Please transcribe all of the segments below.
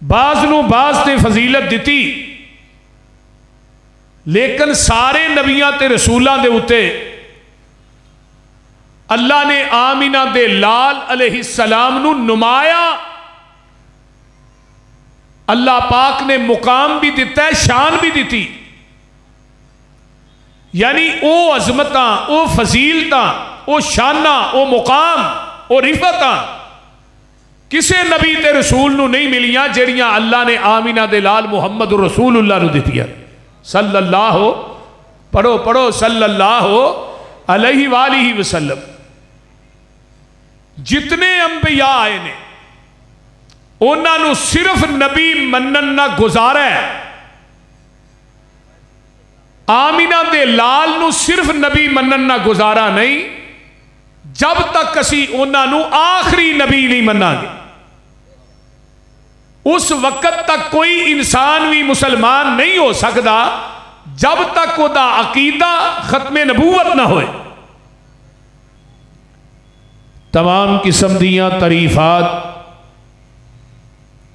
بعض نو بعض تے فضیلت دیتی، لیکن سارے نبیاں تے رسولاں دے اتے اللہ نے آمینہ دے لال علیہ السلام نو نمایا، اللہ پاک نے مقام بھی دیتا ہے، شان بھی دیتی، یعنی او عظمتاں، او فضیلتاں، او شاناں، او مقام، او رفتاں کسے نبی تے رسول نو نہیں ملیاں جڑیاں اللہ نے آمینہ دے لال محمد رسول اللہ نو دیتیاں صلی اللہ پڑھو صلی اللہ علیہ وآلہ وسلم۔ جتنے انبیاء آئے نے انہاں نو صرف نبی منن نہ گزارا ہے، آمینہ دے لال نو صرف نبی منن نہ گزارا نہیں، جب تک اسی انہاں نو آخری نبی نہیں مننا گے اس وقت تک کوئی انسان بھی مسلمان نہیں ہو سکتا جب تک وہ دا عقیدہ ختم نبوت نہ ہوئے۔ تمام قسم دیاں تعریفات،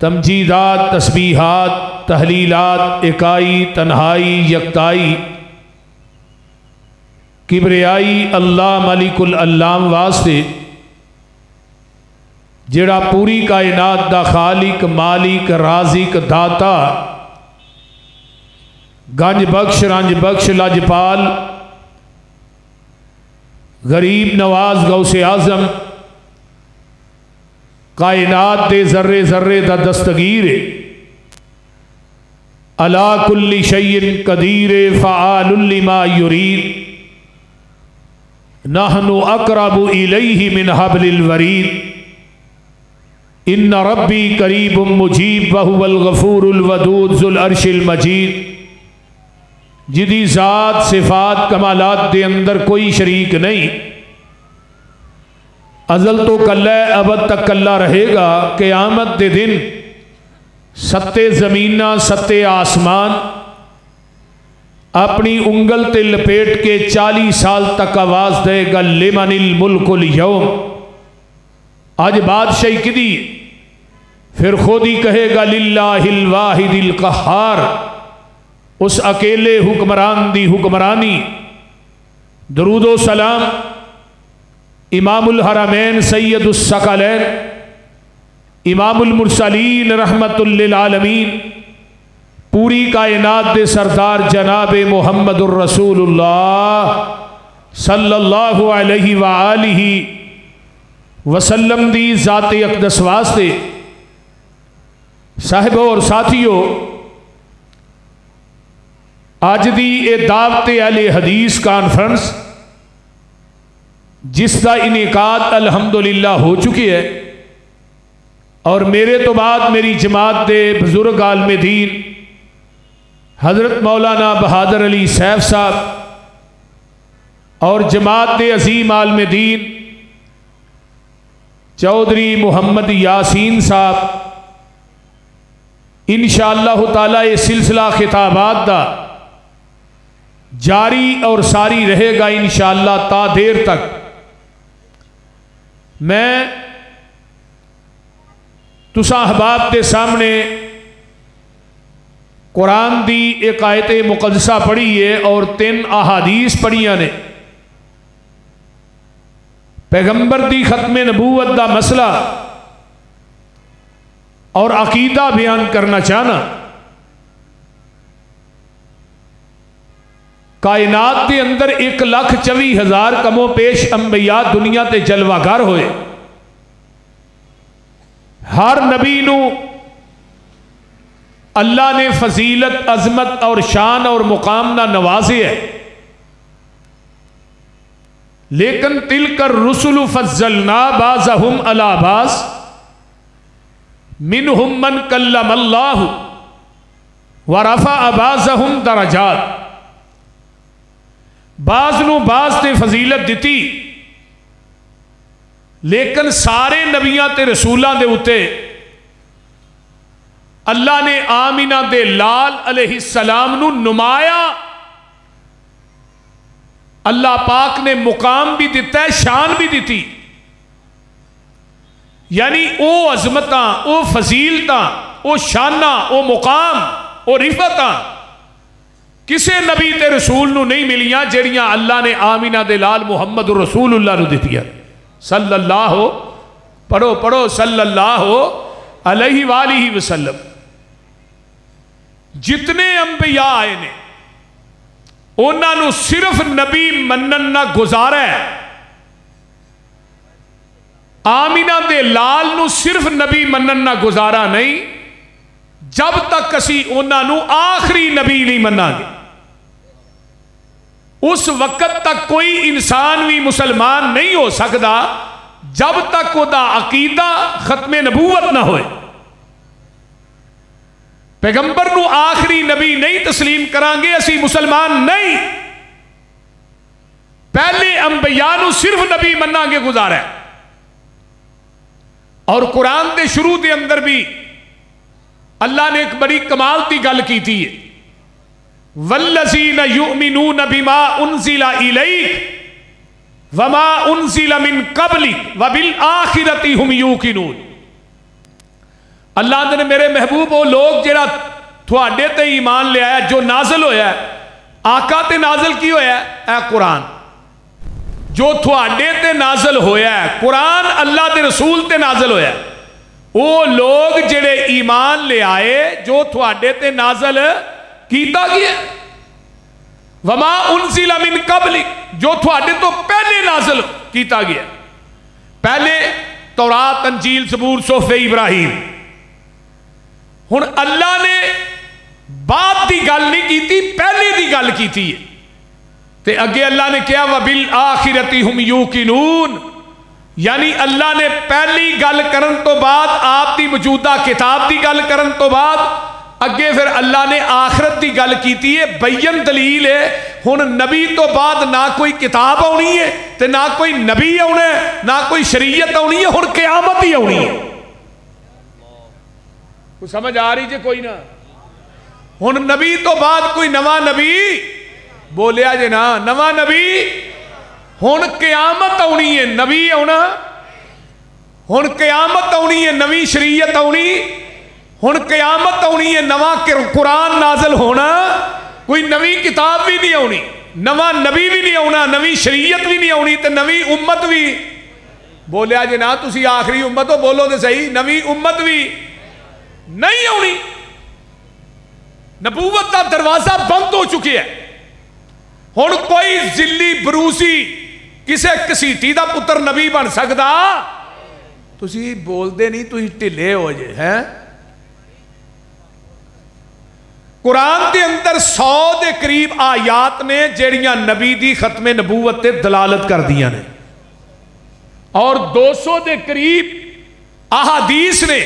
تمجیدات، تسبیحات، تحلیلات، اکائی، تنہائی، یکتائی، کبریائی اللہ ملک العلام واسطے جڑا پوری کائنات دا خالق، مالک، رازق، داتا، گنج بخش، رنج بخش، لاجپال، غریب نواز، غوث اعظم، کائنات دے ذرے ذرے دا دستگیر علی کل شیء قدیر فعال لما یرید نحن اقرب الیہ من حبل الورید ان ربی قریب مجیب وہو الغفور الودود ذو العرش المجید، جدی ذات صفات کمالات دے اندر کوئی شریک نہیں، ازل تو کلہ ہے، ابد تک کلہ رہے گا، قیامت دے دن ستے زمینہ ستے آسمان اپنی انگل تے لپیٹ کے 40 سال تک آواز دے گا لمن الملک اليوم، آج بادشاہی کدی، پھر خود ہی کہے گا للہ الواحد القہار، اس اکیلے حکمران دی حکمرانی۔ درود و سلام امام الحرمین سید الثقلین امام المرسلین رحمت للعالمین پوری کائنات دے سردار جناب محمد الرسول اللہ صلی اللہ علیہ وآلہ وسلم دی ذات اقدس واسطے صاحبوں اور ساتھیوں، آج دی اے دعوت اہل حدیث کانفرنس جس کا انعقاد الحمدللہ ہو چکی ہے، اور میرے تو بعد میری جماعت دے بزرگ عالم دین حضرت مولانا بہادر علی سیف صاحب اور جماعت دے عظیم عالم دین چودھری محمد یاسین صاحب انشاءاللہ تعالی یہ سلسلہ خطابات دا جاری اور ساری رہے گا انشاءاللہ تا دیر تک۔ میں تساں احباب کے سامنے قرآن دی ایک آیت مقدسہ پڑھی ہے اور 3 احادیث پڑھیاں نے، پیغمبر دی ختم نبوت دا مسئلہ اور عقیدہ بیان کرنا چاہنا۔ کائنات دے اندر 1,24,000 کم و پیش انبیاء دنیا تے جلوہ گر ہوئے، ہر نبی نو اللہ نے فضیلت، عظمت اور شان اور مقام نہ نوازے ہے، لیکن تلک الرسل فضلنا بعضهم علی بعض منہم من کلم اللہ ورفع بعضهم درجات، بعض نو بعض تے فضیلت دیتی، لیکن سارے نبیاں تے رسولاں دے اتے اللہ نے آمینہ دے لال علیہ السلام نو نمایا، اللہ پاک نے مقام بھی دیتا ہے، شان بھی دیتی، یعنی او عظمتاں، او فضیلتاں، وہ شانہ وہ مقام وہ رفتاں کسے نبی تے رسول نو نہیں ملیاں جڑیاں اللہ نے آمینہ دے لال محمد رسول اللہ نو دتیاں صلی اللہ پڑھو پڑھو صلی اللہ علیہ وآلہ وسلم. جتنے انبیاء آئے نے انہاں نو صرف نبی منن نہ گزارا ہے. آمینہ دے لال نو صرف نبی منن نہ گزارا نہیں جب تک اسی انہاں نو آخری نبی نہیں مننا گے. اس وقت تک کوئی انسان بھی مسلمان نہیں ہو سکتا جب تک وہ دا عقیدہ ختم نبوت نہ ہوئے. پیغمبر نو آخری نبی نہیں تسلیم کران گے اسی مسلمان نہیں. پہلے انبیاء نو صرف نبی مننا گے گزارا ہے. اور قرآن دے شروع دے اندر بھی اللہ نے ایک بڑی کمال دی گل کی تھی وَالَّذِينَ يُؤْمِنُونَ بِمَا أُنزِلَ إِلَيْكَ وَمَا أُنزِلَ مِن قَبْلِكَ وَبِالْآخِرَةِ هُمْ يُوقِنُونَ. اللہ نے میرے محبوب وہ لوگ جڑا تھوڑے تے ایمان لے آیا جو نازل ہویا ہے آقا تے نازل کی ہویا ہے اے قرآن جو تھوڑے تے نازل ہویا ہے قرآن اللہ دے رسول تے نازل ہویا ہے وہ لوگ جڑے ایمان لے آئے جو تھوڑے تے نازل کیتا گیا وما انزل من قبل جو تھوڑے تو پہلے نازل کیتا گیا. پہلے تورات انجیل زبور صحف ابراہیم. ہن اللہ نے بعد دی گل نہیں کیتی پہلے دی گل کیتی ہے تے اگے اللہ نے کیا وَبِالْآخِرَةِ هُمْ يُوقِنُونَ یعنی اللہ نے پہلی گل کرن تو بعد آپ دی موجودہ کتاب دی گل کرن تو بعد اگے پھر اللہ نے آخرت دی گل کیتی ہے. بین دلیل ہے ہن نبی تو بعد نہ کوئی کتاب آنی ہے تے نہ کوئی نبی آنا ہے نہ کوئی شریعت آنی ہے ہن قیامت ہی آنی ہے. کوئی سمجھ آ رہی جے کوئی نہ ہن نبی تو بعد کوئی نواں نبی بولیا جے نا نواں نبی ہن قیامت آنی ہے نبی آنا ہن قیامت آنی ہے نویں شریعت آنی ہن قیامت آنی ہے نواں قرآن نازل ہونا کوئی نویں کتاب بھی نہیں آنی نواں نبی بھی نہیں آنا نویں شریعت بھی نہیں آنی تے نویں امت بھی بولیا جے نا تسی آخری امت ہو بولو تے صحیح نویں امت بھی نہیں آنی. نبوت کا دروازہ بند ہو چکے ہے. ہن کوئی ذلی بروسی کسے کسیٹی دا پتر نبی بن سکدا تسی بول دے نہیں تسی ٹھلے ہو جے ہیں. قرآن دے اندر 100 دے قریب آیات نے جیڑیاں نبی دی ختم نبوت تے دلالت کر دیا نے اور 200 دے قریب احادیث نے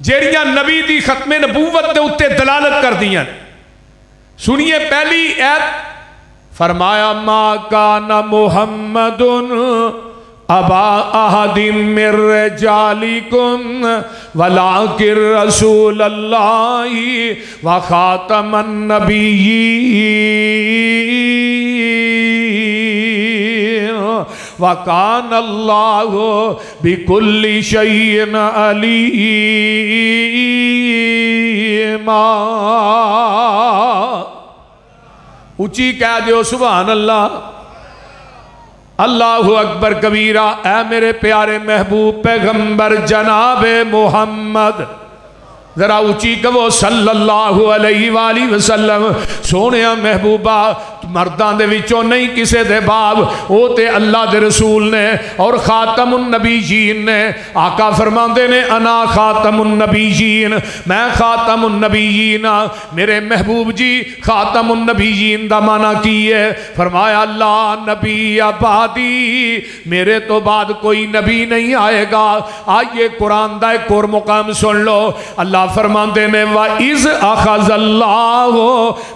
جیڑیاں نبی دی ختم نبوت دے اتے دلالت کر دیا نے. سنیے پہلی ایت فرمایا ما کان محمد ابا احد من رجالکم ولکن رسول اللہ وخاتم النبیین وکان اللہ بکل شیء علیما. اونچی کہہ دیو سبحان اللہ. اللہ اکبر کبیرہ. اے میرے پیارے محبوب پیغمبر جناب محمد ذرا اونچی کہو صلی اللہ علیہ وآلہ وسلم. سونے محبوبہ مردان دے وچوں نہیں کسے دے باب او تے اللہ دے رسول نے اور خاتم النبیین نے. آقا فرماندے نے انا خاتم النبیین میں خاتم النبیین. میرے محبوب جی خاتم النبیین دا معنی کی ہے؟ فرمایا اللہ نبی آبادی میرے تو بعد کوئی نبی نہیں آئے گا. آئیے قرآن دا ایک اور مقام سن لو. اللہ فرماندے نے وَإِذْ أَخَذَ اللَّهُ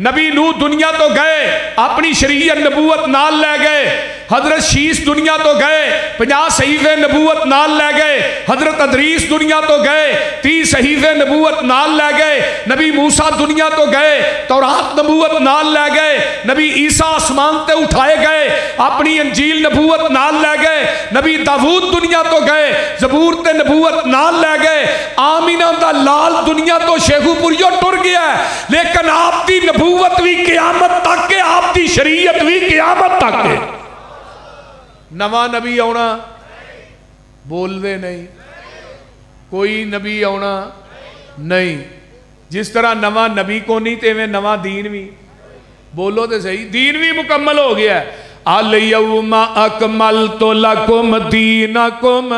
نبی نوح دنیا تو گئے اپنی شریعت نبوت نال لے گئے، حضرت شیس دنیا تو گئے 50 صحیفے نبوت نال لے گئے، حضرت ادریس دنیا تو گئے 30 صحیفے نبوت نال لے گئے، نبی موسیٰ دنیا تو گئے تورات نبوت نال لے گئے، نبی عیسیٰ آسمان تے اٹھائے گئے اپنی انجیل نبوت نال لے گئے، نبی داود دنیا تو گئے زبور تے نبوت نال لے گئے، آمینہ دا لال دنیا تو شیخو پوریو ٹر گیا ہے، لیکن آپ دی نبوت بھی قیامت تک ہے، آپ دی شریعت بھی قیامت تک ہے۔ نواں نبی آنا بول دے نہیں، کوئی نبی آنا نہیں، جس طرح نواں نبی کو نہیں تے میں نواں دین بھی، بولو تے صحیح، دین بھی مکمل ہو گیا ہے۔ الیوم اکملت لکم دینکم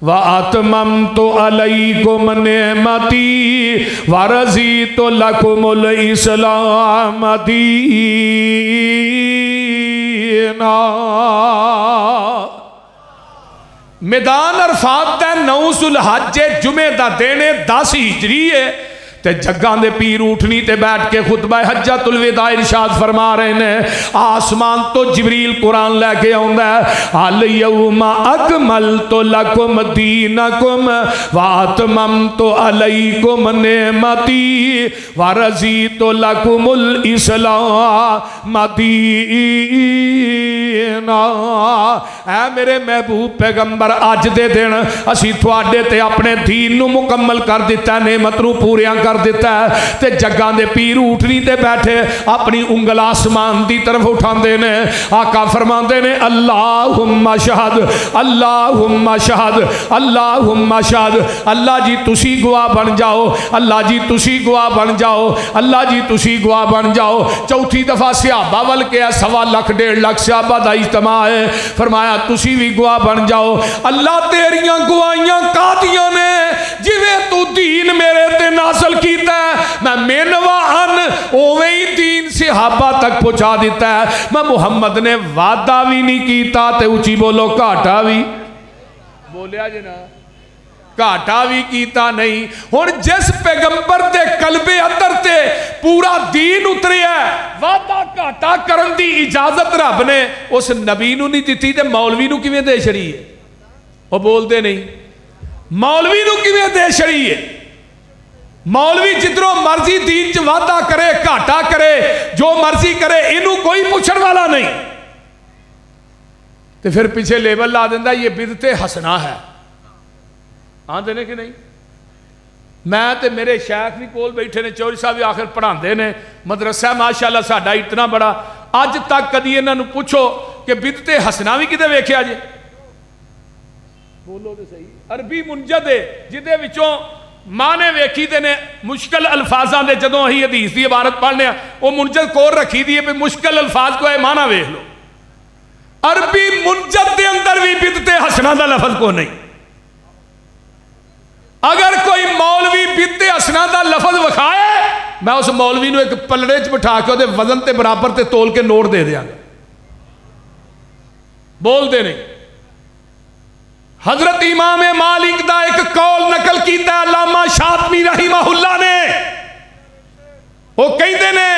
وَأَتْمَمْتُ عَلَيْكُمْ نِعْمَتِي وَرَضِيتُ لَكُمُ الْإِسْلَامَ دِينًا۔ میدان عرفات دے 9 ذوالحج جمعہ دا دینے 10 ہجری ہے تے جگاں دے پیر اٹھنی تے بیٹھ کے خطبہ حجۃ الوداع ارشاد فرما رہے ہیں، آسمان تو جبریل قرآن لے کے آندا ہے، الیوم اکملت لکم دینکم واتممت علیکم نعمتی ورضیت لکم الاسلام دینا۔ اے میرے محبوب پیغمبر اج دے دن اسی تھوڑے تے اپنے دین نو مکمل کر دیتا ہے، نعمت نو پوریاں کر دیتا ہے، تے جگاں دے پیر اٹھنی تے بیٹھے اپنی انگل آسمان دی طرف اٹھاندے نے، آقا فرماندے نے اللہم شہد اللہم شہد اللہم شہد، اللہ جی تسی گواہ بن جاؤ، اللہ جی تسی گواہ بن جاؤ، اللہ جی تسی گواہ بن جاؤ۔ چوتھی دفعہ صحابہ ول کے 1.25 لاکھ 1.5 لاکھ صحابہ دا اجتماع ہے، فرمایا تسی بھی گواہ بن جاؤ، اللہ تیریاں گواہیاں قادیاں نے جویں تو دین میرے تے نازل کیتا ہے، میں مینوا ان اوویں ہی دین صحابہ تک پہنچا دیتا ہے، میں محمد نے وعدہ بھی نہیں کیتا تے اچھی بولو گھاٹا بھی بولیا جی نا، گھاٹا بھی کیتا نہیں۔ ہن جس پیغمبر دے قلب اندر تے پورا دین اترے ہے، وعدہ گھاٹا کرن دی اجازت رب نے اس نبی نو نہیں دیتی تے مولوی نو کیویں دے چھڑی ہے؟ وہ بول دے نہیں، مولوی نو کیویں دے چھڑی ہے؟ مولوی جدروں مرضی دین چ وعدہ کرے گھاٹا کرے جو مرضی کرے، انہوں کوئی پوچھن والا نہیں، تو پھر پیچھے لیبل لا دیندہ یہ بدعت حسنہ ہے۔ ہاں دینے کہ نہیں؟ میں تے میرے شیخ بھی کول بیٹھے نے، چوہری صاحب بھی آخر پڑھان دے نے، مدرسہ ماشاءاللہ ساڈا اتنا بڑا، آج تک کدی انہاں نو پوچھو کہ بدعت حسنہ بھی کدے ویکھیا جے؟ بولو تے صحیح، عربی منجد ہے جدے وچوں مانے ویکھی دے نے مشکل الفاظاں دے، جدوں ہی حدیث دی عبارت پڑھنے ہیں وہ منجد کور رکھی دی ہے پہ مشکل الفاظ کو ہے مانا ویکھ لو، عربی منجد دے اندر بھی بدعت حسنہ دا لفظ کو نہیں۔ اگر کوئی مولوی بدعت حسنہ دا لفظ وکھائے، میں اس مولوی نو ایک پلڑے چ بٹھا کے دے وزن تے برابر تے تول کے نوٹ دے دیا، بول دے نہیں۔ حضرت امام مالک دا ایک قول نقل کیتا ہے علامہ شاطبی رحمہ اللہ نے، وہ کہتے نے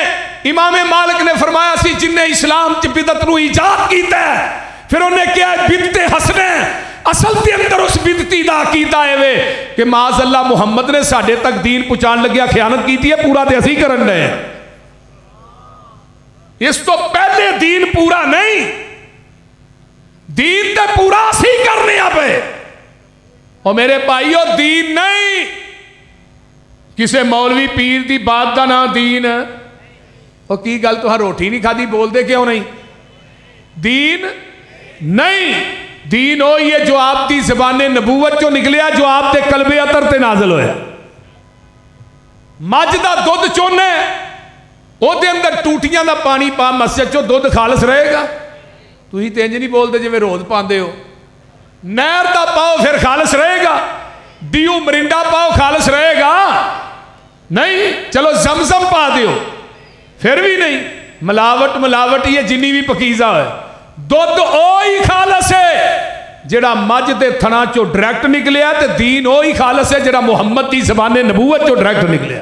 امام مالک نے فرمایا سی جن نے اسلام چ بدعت نو ایجاد کیتا ہے، پھر انہیں کیا ہے بدعت حسنہ، اصل دے اندر اس بدعتی دا عقیدہ ہے وے کہ معاذ اللہ محمد نے ساڈے تک دین پہنچان لگیا خیانت کیتی ہے، پورا تے اسی کرن رہے ہیں، اس تو پہلے دین پورا نہیں، دین تے پورا اسی کرنے پہ۔ اور میرے بھائیو دین نہیں کسے مولوی پیر دی بات دا نام دین، اور کی گل تو ہاں روٹی نہیں کھا دی بول دے کیوں نہیں؟ دین نہیں، دین ہوئی ہے جو آپ دی زبان نبوت جو نکلیا، جو آپ دے قلب اطہر تے نازل ہویا۔ مجھ دا دودھ چونے او دے اندر ٹوٹیاں دا پانی پا مسجد چو دودھ خالص رہے گا؟ تو ہی تینج نہیں بول دے جو میں روز پاندے ہو، نہر دا پاؤ پھر خالص رہے گا؟ ڈیو مرنڈا پاؤ خالص رہے گا؟ نہیں، چلو زمزم پا دیو پھر بھی نہیں، ملاوٹ یہ جنی بھی پکیزہ ہے، دودھ اوہی خالص ہے جڑا مجھ دے تھنا چو ڈریکٹ نکلیا، تے دین اوہی خالص ہے جڑا محمد دی زبان نبوت چو ڈریکٹ نکلیا۔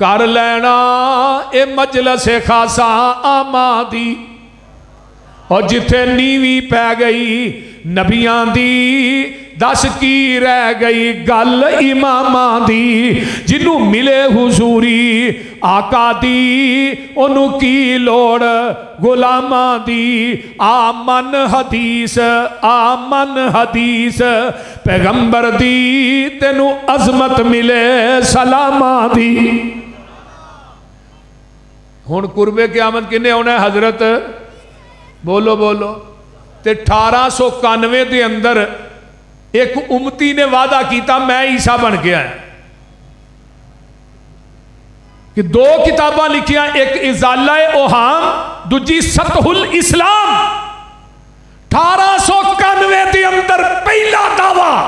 کر لینا اے مجلس خاصا آمادی، اور جتھے نیوی پہ گئی نبیاں دی دس کی رہ گئی گل اماماں دی، جنوں ملے حضوری آقا دی انہوں کی لوڑ غلاماں دی۔ آمن حدیث پیغمبر دی تینوں عظمت ملے سلاماں دی۔ ہن قرب قیامت کنے ہونا ہے حضرت؟ بولو بولو۔ تے 1891 دے اندر ایک امتی نے وعدہ کیتا میں عیسیٰ بن کے آیا، کہ 2 کتاباں لکھیاں، ایک ازالہ اوہام، دوجی سطح الاسلام۔ 1891 دے اندر پہلا دعویٰ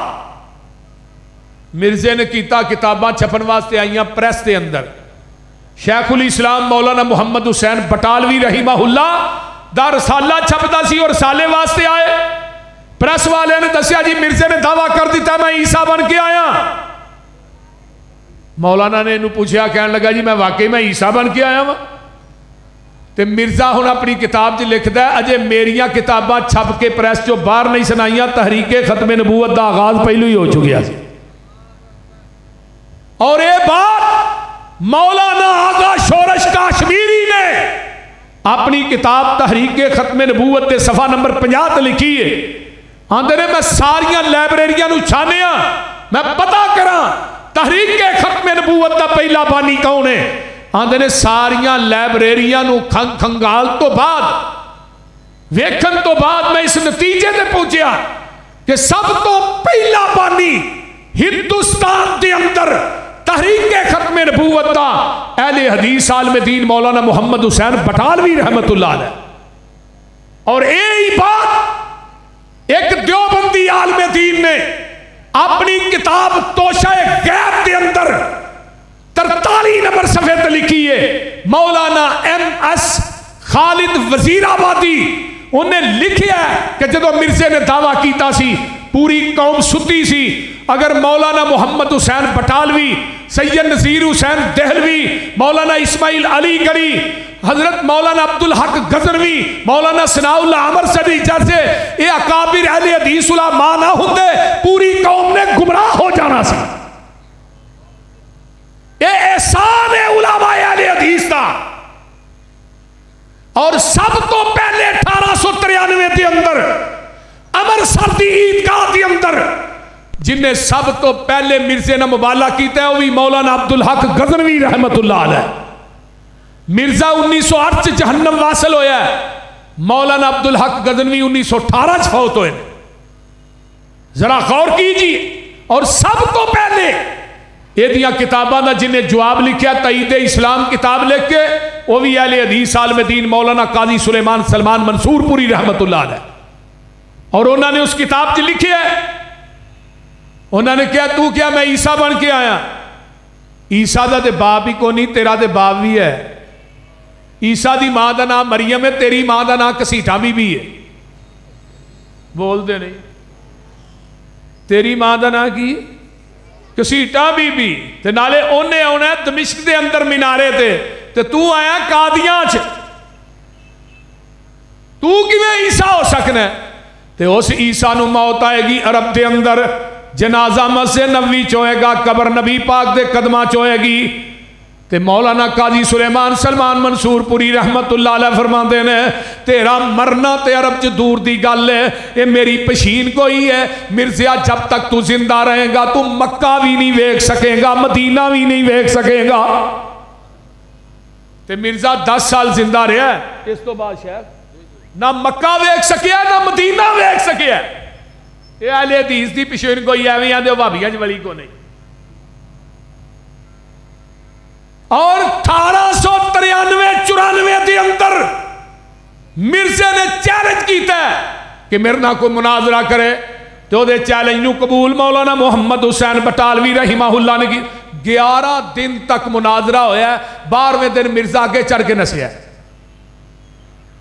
مرزے نے کیتا، کتاباں چھپن واسطے آئیاں پریس دے اندر۔ شیخ الاسلام مولانا محمد حسین بٹالوی رحمہ اللہ دا رسالہ چھپتا سی، اور رسالے واسطے آئے، پریس والے نے دسیا جی مرزے نے دعویٰ کر دیتا میں عیسیٰ بن کے آیا۔ مولانا نے انہوں پوچھا، کہنے لگا جی میں واقعی میں عیسیٰ بن کے آیا ہوں۔ تے مرزا ہن اپنی کتاب جی لکھدا ہے، اجے میریاں کتاباں چھپ کے پریس جو باہر نہیں سنائیاں، تحریک ختم نبوت دا آغاز پہلو ہی ہو چکیا سی۔ اور یہ بات مولانا آغا شورش کاشمیری نے اپنی کتاب تحریک ختم نبوت تے صفحہ نمبر 50 تے لکھی ہے۔ آندے نے میں ساریاں لائبریریاں نو چھانیاں، میں پتا کراں تحریک ختم نبوت دا پہلا بانی کون ہے۔ آندے نے ساریاں لائبریریاں نو کھنگال تو بعد ویکھن تو بعد میں اس نتیجے تے پہنچیا کہ سب تو پہلا بانی ہندوستان دے اندر تحریک ختم نبوت دا اہل حدیث عالم دین مولانا محمد حسین بٹالوی رحمت اللہ علیہ۔ اور یہی بات ایک دیوبندی عالم دین نے اپنی کتاب توشہ غیب دے اندر 43 نمبر صفحے تے لکھی ہے۔ مولانا MS خالد وزیر آبادی انہیں لکھیا ہے کہ جدو مرزے نے دعویٰ کیتا سی پوری قوم ستی سی، اگر مولانا محمد حسین بٹالوی، سید نذیر حسین دہلوی، مولانا اسماعیل علی گڑھی، حضرت مولانا عبدالحق غزنوی، مولانا ثناء اللہ عمر صدی جیسے یہ اکابر اہل حدیث علماء نہ ہوتے پوری قوم نے گمراہ ہو جانا سی۔ یہ احسان ہے علماء اہل حدیث کا۔ اور سب تو پہلے 1893 کے اندر امرسر دی عیدگاہ کے اندر جن نے سب تو پہلے مرزے نے مبالغہ کیتا ہے وہ بھی مولانا عبدالحق غزنوی رحمت اللہ علیہ۔ مرزا 1908 جہنم واصل ہویا ہے، مولانا عبدالحق غزنوی 1918 فوت ہوئے۔ ذرا غور کیجئے۔ اور سب تو پہلے یہ دیا کتاباں دا جنہیں جواب لکھیا تائید اسلام کتاب لکھ کے وہ بھی اہل حدیث عالم دین مولانا قاضی سلیمان سلمان منصور پوری رحمت اللہ علیہ۔ اور انہوں نے اس کتاب سے لکھی ہے، انہوں نے کیا تو کیا میں عیسیٰ بن کے آیا؟ عیسیٰ دا تے باپ ہی کو نہیں، تیرا تے باپ بھی ہے۔ عیسیٰ دی ماں دا نام مریم ہے، تیری ماں دا نام کسیٹھا بی بی ہے۔ بول دے نہیں، تیری ماں دا نام کی کسیٹھا بی بی، تے نالے انہیں ہونا ہے دمشق دے اندر مینارے تے، تے تو آیا قادیاں چ، تو کیویں عیسیٰ ہو سکنا ہے؟ تے اس عیسیٰ نو موت آئے گی عرب دے اندر، جنازہ مسجد نبوی چوئے گا، قبر نبی پاک دے قدمہ چوئے گی۔ تے مولانا قاضی سلیمان سلمان منصور پوری رحمت اللہ علیہ فرماندے نے تیرا مرنا تے عرب چ دور دی گل ہے، یہ میری پشین کوئی ہے مرزیا، جب تک تو زندہ رہے گا تو مکہ بھی نہیں ویکھ سکے گا، مدینہ بھی نہیں ویکھ سکے گا۔ تے مرزا 10 سال زندہ رہا ہے، اس تو بعد شاید نہ مکہ ویکھ سکیا نہ مدینہ ویکھ سکیا۔ یہ اہل حدیث دی پشین کوئی ایویں آندے بھابیاں ولی کو نہیں۔ اور 1893-94 کے اندر مرزے نے چیلنج کیتا ہے کہ میرے نہ کوئی مناظرہ کرے، تو دے چیلنج نو قبول مولانا محمد حسین بٹالوی رحمہ اللہ نے کی۔ 11 دن تک مناظرہ ہویا ہے، 12ویں دن مرزا کے چڑھ کے نسیا ہے۔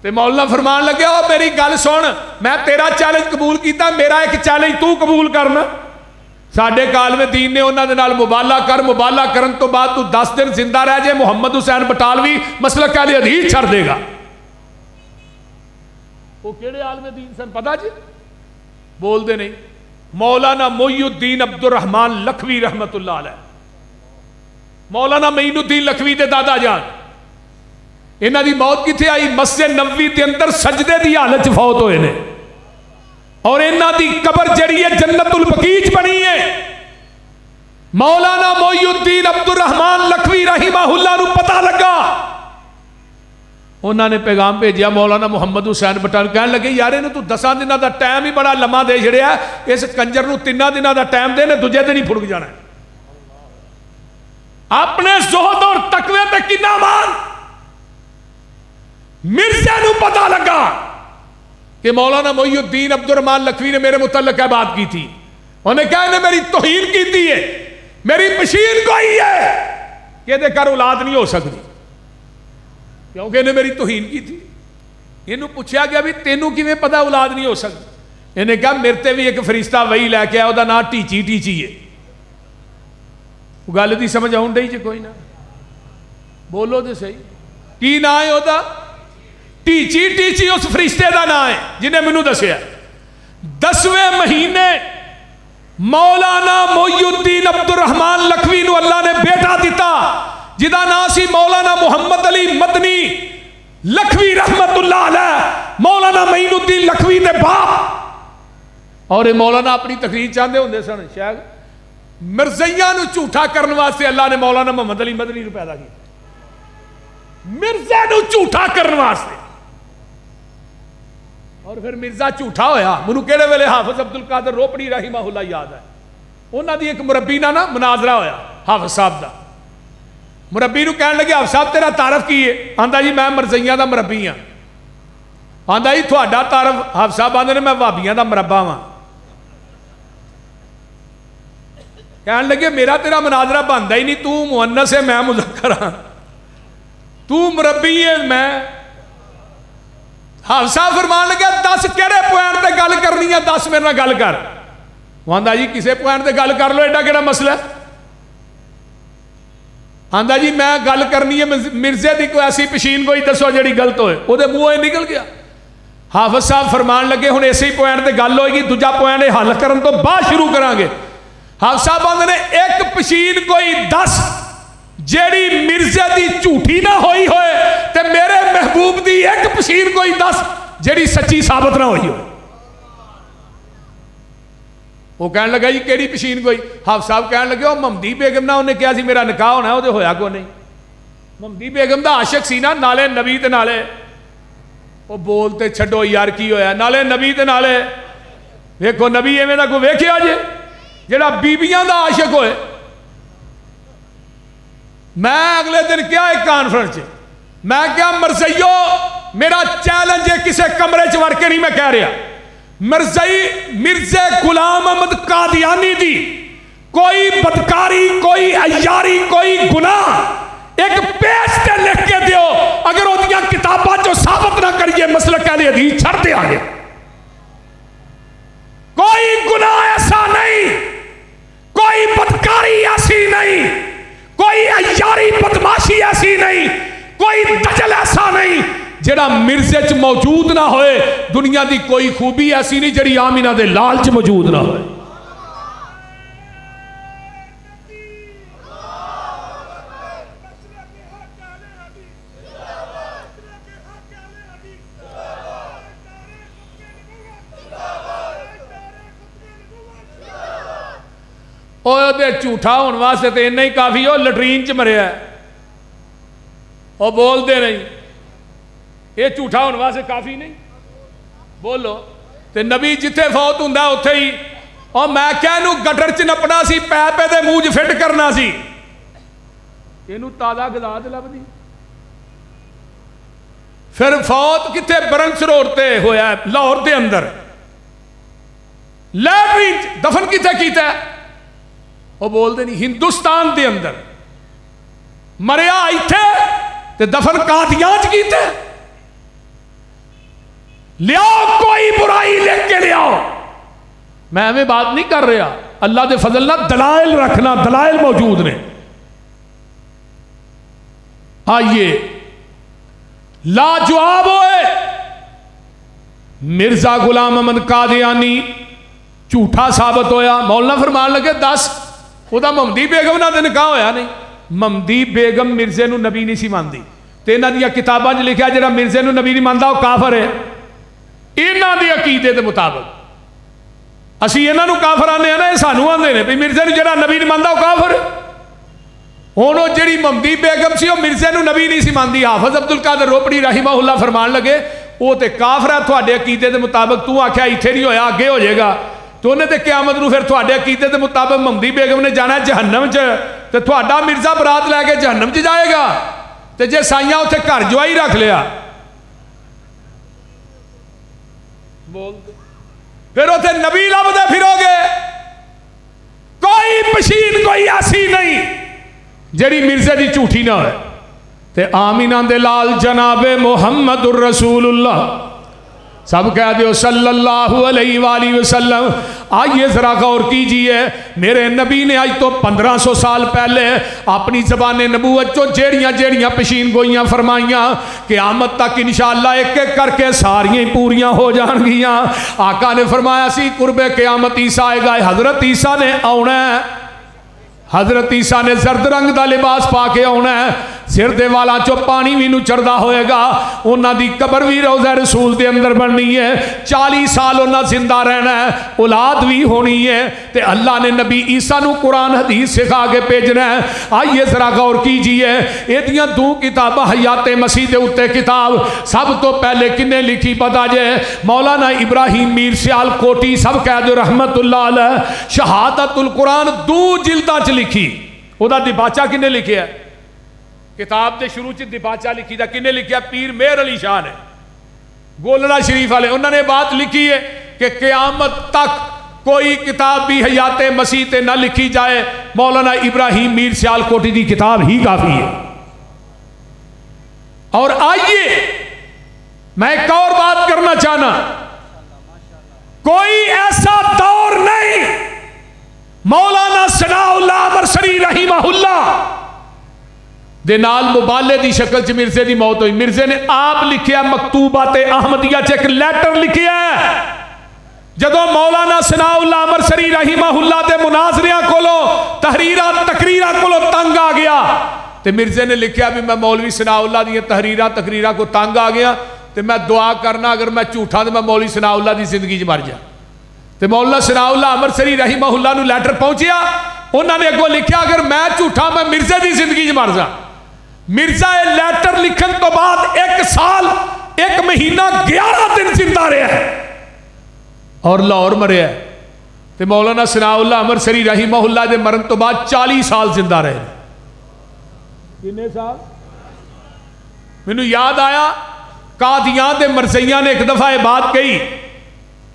تے مولانا فرمان لگے ہو میری گل سن، میں تیرا چیلنج قبول کیتا، میرا ایک چیلنج تو قبول کرنا۔ ساڈے کالم دین نے انہوں دے نال مبالہ کر، مبالہ کرن تو بعد تو 10 دن زندہ رہ جائے، محمد حسین بٹالوی مسلک اہل حدیث چھڑ دے گا۔ وہ کیڑے عالم دین سن پتہ جی؟ بول دے نہیں۔ مولانا محی الدین عبد الرحمن لکھوی رحمت اللہ علیہ، مولانا معین الدین لکھوی دے دادا جان، انہاں دی موت کتھے آئی؟ مسجد نبوی دے اندر سجدے دی حالت فوت ہوئے نے، اور انہاں دی قبر جڑی ہے جنت البقیع بنی ہے۔ مولانا محی الدین عبد الرحمن لکھوی رحمہ اللہ نو پتہ لگا، انہوں نے پیغام بھیجیا مولانا محمد حسین بٹال، کہنے لگے یار انہوں تو 10 دنوں دا ٹائم ہی بڑا لمحہ دے چھڑیا، اس کنجر نو 3 دنوں دا ٹائم دے نے، دوجے دن ہی پھڑک جانا ہے۔ اپنے زہد اور تقوی تے کنا مان۔ مرزا نو پتہ لگا کہ مولانا محی الدین عبد الرحمن لکھوی نے میرے متعلق بات کی تھی، انہوں نے کہا انہیں میری توہین کی تھی ہے، میری پشین کوئی ہے کہ دے کر اولاد نہیں ہو سکتی، کیونکہ انہیں میری توہین کی تھی۔ انہوں پوچھا گیا بھی تینوں کیویں پتہ اولاد نہیں ہو سکتی؟ انہیں کہا میرے تے بھی ایک فرشتہ وہی لے کے آیا، وہ دا نام ٹیچی ٹیچی ہے۔ وہ گل دی سمجھ آؤں ڈئی جی کوئی نہ؟ بولو دے صحیح، کی نام ہے وہ دا؟ ٹیچی ٹیچی اس فرشتے دا نام ہے جنہیں منو دسیا۔ 10ویں مہینے مولانا محی الدین عبد الرحمن لکھوی نو اللہ نے بیٹا دیتا جدا نام سی مولانا محمد علی مدنی لکھوی رحمت اللہ علیہ، مولانا معین الدین لکھوی دے باپ۔ اور مولانا اپنی تقریر چاہتے ہوندے سن شاید مرزیاں نو جھوٹا کرنے واسطے اللہ نے مولانا محمد علی مدنی نو پیدا کیا، مرزا نو جھوٹا کرنے واسطے۔ اور پھر مرزا جھوٹا ہویا، منو کہڑے ویلے حافظ عبد القادر روپڑی رحمہ اللہ یاد ہے، انہاں دی ایک مربی نہ مناظرہ ہویا حافظ صاحب دا۔ مربی نو کہنے لگے حافظ صاحب تیرا تعارف کی ہے؟ آندا جی میں مرزیاں دا مربی ہاں۔ آندا جی تھوڑا تعارف؟ حافظ صاحب آندے نے میں وہابیاں دا مربا ہاں۔ کہنے لگے میرا تیرا مناظرہ بنتا ہی نہیں، تو مؤنث ہے میں مذکر ہاں، تو مربی ہے میں۔ حافظ صاحب فرمان لگے 10 کہڑے پوائنٹ تے گل کرنی ہے، 10 میرے نال گل کر۔ وہ آندا جی کسے پوائنٹ تے گل کر لو، ایڈا کیڑا مسئلہ ہے؟ آندا جی میں گل کرنی ہے مرزے دی کوئی ایسی پشین کوئی دسو جڑی غلط ہوئے، وہ دے منہ نکل گیا۔ حافظ صاحب فرمان لگے ہن اسی پوائنٹ تے گل ہوئے گی، دوجا پوائنٹ حل کرن تو بعد شروع کران گے۔ حافظ صاحب آندے نے ایک پشین کوئی 10 جیڑی مرزے دی جھوٹی نہ ہوئی ہوئے تے میرے محبوب دی ایک پشین کوئی 10 جیڑی سچی ثابت نہ ہوئی ہوئے۔ وہ کہنے لگا جی کیڑی پشین کوئی؟ حافظ صاحب کہنے لگے وہ محمدی بیگم نہ انہیں کیا سی میرا نکاح ہونا ہے، وہ ہویا کو نہیں۔ محمدی بیگم دا عاشق سی نا، نالے نبی تے نالے وہ بولتے چھڈو یار کی ہویا، نالے نبی تے نالے ویکھو نبی ایویں دا کوئی ویکھیا جے جڑا بیبیاں دا عاشق ہوئے۔ میں اگلے دن کیا ایک کانفرنس میں کیا مرزیو میرا چیلنج ہے، کسے کمرے چ وڑ کے نہیں میں کہہ رہا، مرزا غلام احمد قادیانی دی کوئی بدکاری، کوئی عیاری، کوئی گناہ ایک پیج تے لکھ کے دیو، اگر وہ دیا کتاباں جو ثابت نہ کریے مسلک اہل حدیث چھڑ دے آگے۔ کوئی گناہ ایسا نہیں، کوئی بدکاری ایسی نہیں، کوئی عیاری بدماشی ایسی نہیں، کوئی دجل ایسا نہیں جڑا مرزے چ موجود نہ ہوئے۔ دنیا دی کوئی خوبی ایسی نہیں جڑی آمینہ دے لال چ موجود نہ ہوئے۔ وہ دے جھوٹا ہونے واسطے تے انہیں ہی کافی ہو، لٹرین چ مریا ہے، وہ بول دے نہیں، یہ جھوٹا ہونے واسطے کافی نہیں بولو۔ تے نبی جتھے فوت ہوندا اوتھے ہی، اور میں کہنوں گٹر چ نپنا سی، پیپے دے منہ چ فٹ کرنا سی، اینوں تازہ غذا تے لبدی۔ پھر فوت کتھے؟ برنس روڈ تے ہویا ہے لاہور دے اندر، لیٹرین دفن کتھے کیتا ہے؟ وہ بول دے نہیں، ہندوستان دے اندر مریا ایتھے تے دفن قادیان چ کیتے۔ لیاؤ کوئی برائی لکھ کے لیاؤ، میں ہمیں بات نہیں کر رہا، اللہ دے فضل نہ دلائل رکھنا، دلائل موجود نے. آئیے لاجواب ہوئے. مرزا غلام احمد قادیانی جھوٹا ثابت ہویا. مولانا فرمان لگے دس وہ دا ممدی بیگم نہ دے نکاح ہویا نہیں. ممدی بیگم مرزے نو نبی نہیں سی ماندی تے انہاں دی کتاباں وچ لکھیا جڑا مرزے نو نبی نہیں ماندا وہ کافر ہے. انہاں دی عقیدے دے مطابق اسی انہاں نو کافر آنے ہیں نا، سانو آندے نے بھی مرزے نو جڑا نبی نہیں ماندا وہ کافر ہے. ہن او جڑی ممدی بیگم سی وہ مرزے نو نبی نہیں سی ماندی. حافظ عبد القادر روپڑی رحمہ اللہ فرمان لگے وہ تے کافر ہے تواڈے عقیدے دے مطابق. تو آکھیا ایتھے نہیں ہویا اگے ہو جائے گا تو انہیں تے قیامت نو پھر تواڈے عقیدے دے مطابق ممدی بیگم نے جانا ہے جہنم چ تے تواڈا مرزا برات لے کے جہنم چ جائے گا. تے جے سائیاں اوتھے گھر جوائی رکھ لیا بول دے پھر اوتھے نبی لبدے پھرو گے. کوئی پشین کوئی ایسی نہیں جڑی مرزے دی جھوٹی نہ ہوئے. تے آمینہ دے لال جناب محمد الرسول اللہ سب کہہ دیو صلی اللہ علیہ وآلہ وسلم. آئیے ذرا غور کیجئے میرے نبی نے آج تو 1500 سال پہلے اپنی زبان نبوت جو جیڑیاں پشین گوئیاں فرمائیاں قیامت تک انشاءاللہ ایک ایک کر کے ساریاں پوریاں ہو جان گیاں. آقا نے فرمایا سی قرب قیامت عیسیٰ آئے گا. حضرت عیسیٰ نے آنا ہے. حضرت عیسیٰ نے زرد رنگ دا لباس پا کے آنا ہے. سر دے والا چو پانی بھی نو چڑھدا ہوئے گا. انہاں دی قبر بھی روضہ رسول دے اندر بننی ہے. 40 سال انہاں زندہ رہنا ہے. اولاد بھی ہونی ہے. تے اللہ نے نبی عیسیٰ نو قرآن حدیث سکھا کے بھیجنا ہے. آئیے ذرا غور کیجئے ایدیاں دو کتاباں حیات مسیح دے اُتے کتاب سب تو پہلے کنے لکھی پتا جائے مولانا ابراہیم میر سیال کوٹی سب کہہ دو رحمت اللہ علیہ شہادت القرآن 2 جلداں چ لکھی. او دا دباچہ کنے لکھیا ہے کتاب دے شروع چ دباچہ لکھی دا کنے لکھیا پیر مہر علی شاہ نے گولڑا شریف والے. انہوں نے بات لکھی ہے کہ قیامت تک کوئی کتاب بھی حیات مسیح تے نہ لکھی جائے مولانا ابراہیم میر سیال کوٹی دی کتاب ہی کافی ہے. اور آئیے میں ایک اور بات کرنا چاہنا کوئی ایسا دور نہیں مولانا ثناء اللہ مرسری رحمہ اللہ دے نال مبالے دی شکل چ مرزے دی موت ہوئی. مرزے نے آپ لکھیا مکتوبات احمدیہ چ ایک لیٹر لکھیا ہے جدو مولانا ثناء اللہ مرسری رحمہ اللہ دے مناظریاں کولو تقریراں کولو تنگ آ گیا تے مرزے نے لکھیا بھی میں مولوی ثناء اللہ دی تقریراں کو تنگ آ گیا تے میں دعا کرنا اگر میں جھوٹا تے میں مولوی ثناء اللہ دی زندگی چ مر جا. تے مولانا ثناء اللہ مرسری رحمہ اللہ نو لیٹر پہنچیا. انہوں نے اگوں لکھیا اگر میں جھوٹا میں مرزے دی زندگی چ مر جا. مرزا لیٹر لکھن تو بعد 1 سال 1 مہینہ 11 دن زندہ رہا ہے اور لاہور مریا ہے. تے مولانا ثناء اللہ مرسری رحمہ اللہ دے مرن تو بعد 40 سال زندہ رہے. کتنے سال مینوں یاد آیا قادیان دے مرزیاں نے ایک دفعہ یہ بات کہی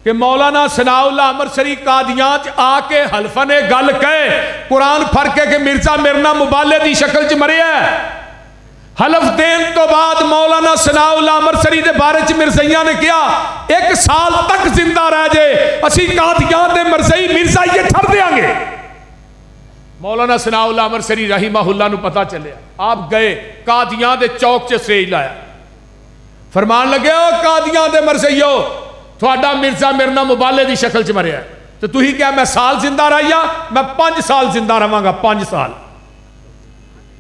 کہ مولانا ثناء اللہ مرسری قادیان چ آ کے حلفہ نے گل کہے قرآن پھڑ کے کہ مرزا مرنا مبالے دی شکل چ مریا ہے. حلف دین تو بعد مولانا ثناء اللہ مرسری دے بارے چ مرزیاں نے کیا 1 سال تک زندہ رہ جائے اسی قادیان دے مرزئی مرزا یہ چھڑ دیاں گے. مولانا ثناء اللہ مرسری رحمہ اللہ نو پتہ چلیا. آپ گئے قادیان دے چوک چ سٹیج لایا فرمان لگے او قادیان دے مرزئیو تھوڑا مرزا مرنا مبالے دی شکل چ مریا ہے تو تھی کیا میں سال زندہ رہیا میں 5 سال زندہ رہاں گا 5 سال.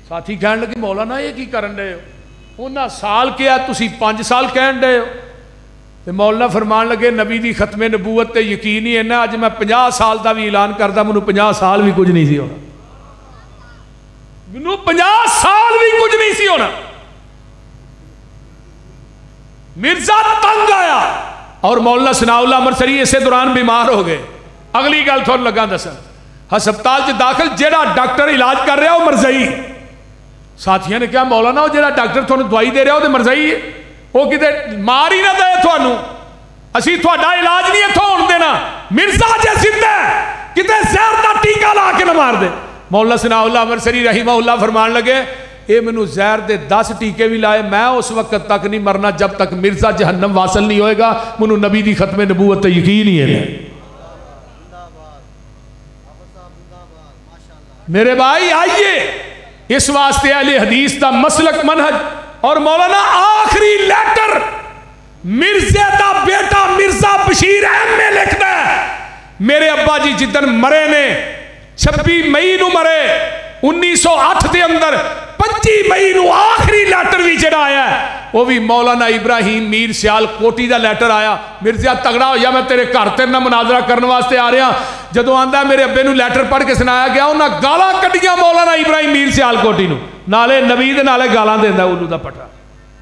ساتھی کہنے لگے مولانا یہ کی کرن رہے ہو انہاں سال کیا تسی 5 سال کہن رہے ہو. تو مولانا فرمان لگے نبی دی ختم نبوت تے یقین ہی ہے نا اج میں 50 سال دا بھی اعلان کردا منو 50 سال بھی کچھ نہیں سی ہونا. منو 50 سال بھی کچھ نہیں سی ہونا. مرزا تنگ آیا اور مولانا ثناء اللہ مرسری اسے دوران بیمار ہو گئے. اگلی گل تھوڑا لگا دسن ہسپتال چ داخل جیڑا ڈاکٹر علاج کر رہا وہ مرزئی. ساتھیاں نے کہا مولانا وہ جیڑا ڈاکٹر تھانوں دوائی دے رہا وہ مرزئی ہے وہ کتے مار ہی نہ دے تھانوں اسی تھوڑا علاج نہیں اتھوں ہون دینا مرزا جے زندہ ہے کتے زہر دا ٹیکا لا کے نہ مار دے. مولانا ثناء اللہ مرسری رحمہ اللہ فرمان لگے اے منو زہر دے 10 ٹیکے بھی لائے میں اس وقت تک نہیں مرنا جب تک مرزا جہنم واصل نہیں ہوئے گا. منو نبی دی ختم نبوت تے یقین ہی ہے. میرے بھائی آئیے اس واسطے اہل حدیث دا مسلک منہج اور مولانا آخری لیٹر مرزا دا بیٹا مرزا بشیر احمد میں لکھتا ہے میرے ابا جی جدن مرے نے 26 مئی نو مرے 1908 دے اندر 25 مئی نو آخری لیٹر بھی جڑا آیا ہے وہ بھی مولانا ابراہیم میر سیال کوٹی دا لیٹر آیا مرزا تگڑا ہو یا میں تیرے گھر تیرے نہ مناظرہ کرنے واسطے آ رہا جدو آندا میرے ابے نو لیٹر پڑھ کے سنایا گیا انہاں گالاں کڈیاں مولانا ابراہیم میر سیال کوٹی نو نالے نبی دے نالے گالاں دیندا اولو دا پٹا